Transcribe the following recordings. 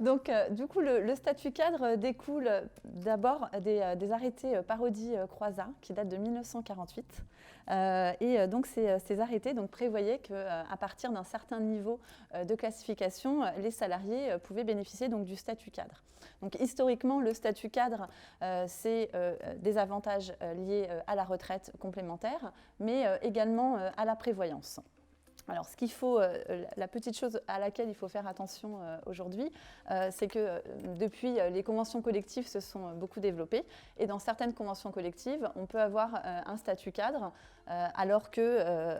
Donc, du coup, le statut cadre découle d'abord des arrêtés Parodi-Croizat qui datent de 1948. Donc, ces arrêtés prévoyaient qu'à partir d'un certain niveau de classification, les salariés pouvaient bénéficier donc, du statut cadre. Donc, historiquement, le statut cadre, c'est des avantages liés à la retraite complémentaire, mais également à la prévoyance. Alors, la petite chose à laquelle il faut faire attention aujourd'hui, c'est que depuis, les conventions collectives se sont beaucoup développées et dans certaines conventions collectives, on peut avoir un statut cadre alors que,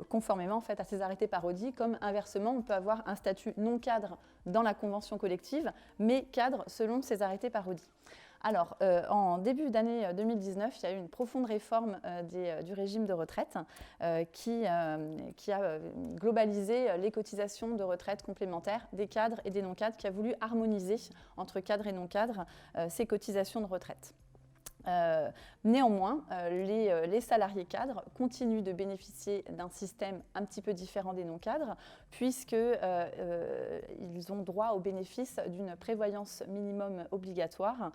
conformément en fait, à ces arrêtés Parodi, comme inversement, on peut avoir un statut non cadre dans la convention collective, mais cadre selon ces arrêtés Parodi. Alors, en début d'année 2019, il y a eu une profonde réforme du régime de retraite qui a globalisé les cotisations de retraite complémentaires des cadres et des non-cadres, qui a voulu harmoniser entre cadres et non-cadres ces cotisations de retraite. Néanmoins, les salariés cadres continuent de bénéficier d'un système un petit peu différent des non-cadres, puisqu'ils ont droit au bénéfice d'une prévoyance minimum obligatoire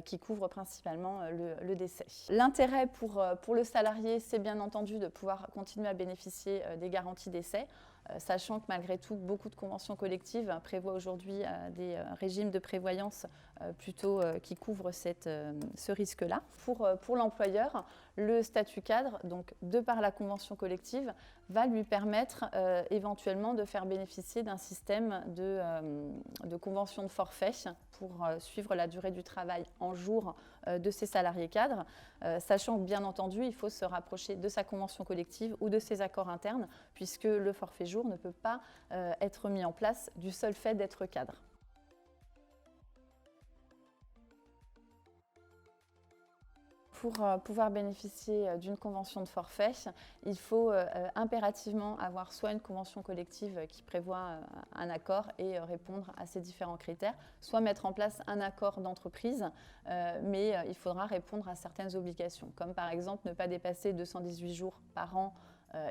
qui couvre principalement le décès. L'intérêt pour le salarié, c'est bien entendu de pouvoir continuer à bénéficier des garanties décès, sachant que malgré tout, beaucoup de conventions collectives prévoient aujourd'hui des régimes de prévoyance plutôt qui couvrent ce risque-là. Pour l'employeur, le statut cadre, donc de par la convention collective, va lui permettre éventuellement de faire bénéficier d'un système de convention de forfait pour suivre la durée du travail en jours de ses salariés cadres, sachant que bien entendu, il faut se rapprocher de sa convention collective ou de ses accords internes, puisque le forfait jour ne peut pas être mis en place du seul fait d'être cadre. Pour pouvoir bénéficier d'une convention de forfait, il faut impérativement avoir soit une convention collective qui prévoit un accord et répondre à ces différents critères, soit mettre en place un accord d'entreprise, mais il faudra répondre à certaines obligations, comme par exemple ne pas dépasser 218 jours par an,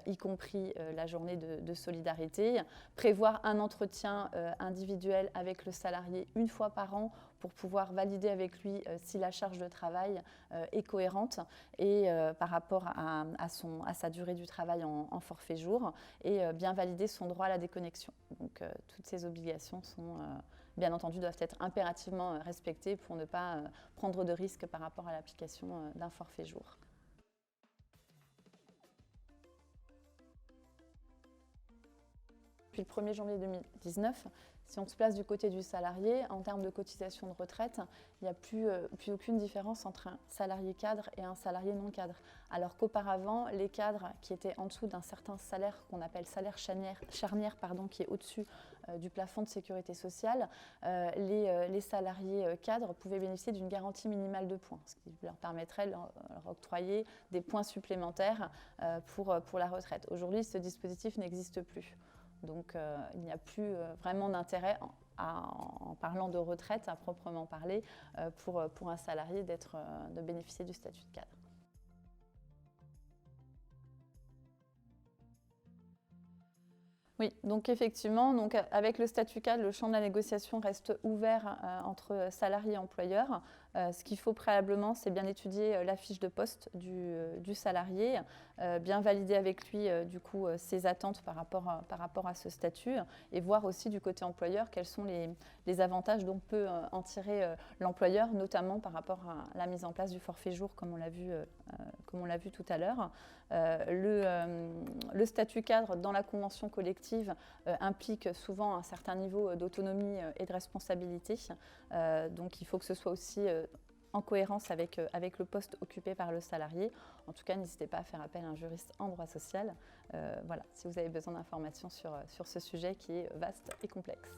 y compris la journée de solidarité, prévoir un entretien individuel avec le salarié une fois par an pour pouvoir valider avec lui si la charge de travail est cohérente et par rapport à sa durée du travail en forfait jour, et bien valider son droit à la déconnexion. Donc toutes ces obligations bien entendu, doivent être impérativement respectées pour ne pas prendre de risques par rapport à l'application d'un forfait jour. Depuis le 1er janvier 2019, si on se place du côté du salarié, en termes de cotisation de retraite, il n'y a plus aucune différence entre un salarié cadre et un salarié non cadre. Alors qu'auparavant, les cadres qui étaient en dessous d'un certain salaire qu'on appelle salaire charnière, qui est au-dessus du plafond de sécurité sociale, les salariés cadres pouvaient bénéficier d'une garantie minimale de points, ce qui leur permettrait de leur octroyer des points supplémentaires pour la retraite. Aujourd'hui, ce dispositif n'existe plus. Donc il n'y a plus vraiment d'intérêt en parlant de retraite à proprement parler pour un salarié de bénéficier du statut de cadre. Oui, donc effectivement, avec le statut cadre, le champ de la négociation reste ouvert entre salariés et employeurs. Ce qu'il faut préalablement, c'est bien étudier la fiche de poste du salarié, bien valider avec lui du coup ses attentes par rapport à ce statut, et voir aussi du côté employeur quels sont les avantages dont peut en tirer l'employeur, notamment par rapport à la mise en place du forfait jour, comme on l'a vu tout à l'heure. Le statut cadre dans la convention collective implique souvent un certain niveau d'autonomie et de responsabilité. Donc il faut que ce soit aussi en cohérence avec le poste occupé par le salarié. En tout cas, n'hésitez pas à faire appel à un juriste en droit social. Voilà, si vous avez besoin d'informations sur ce sujet qui est vaste et complexe.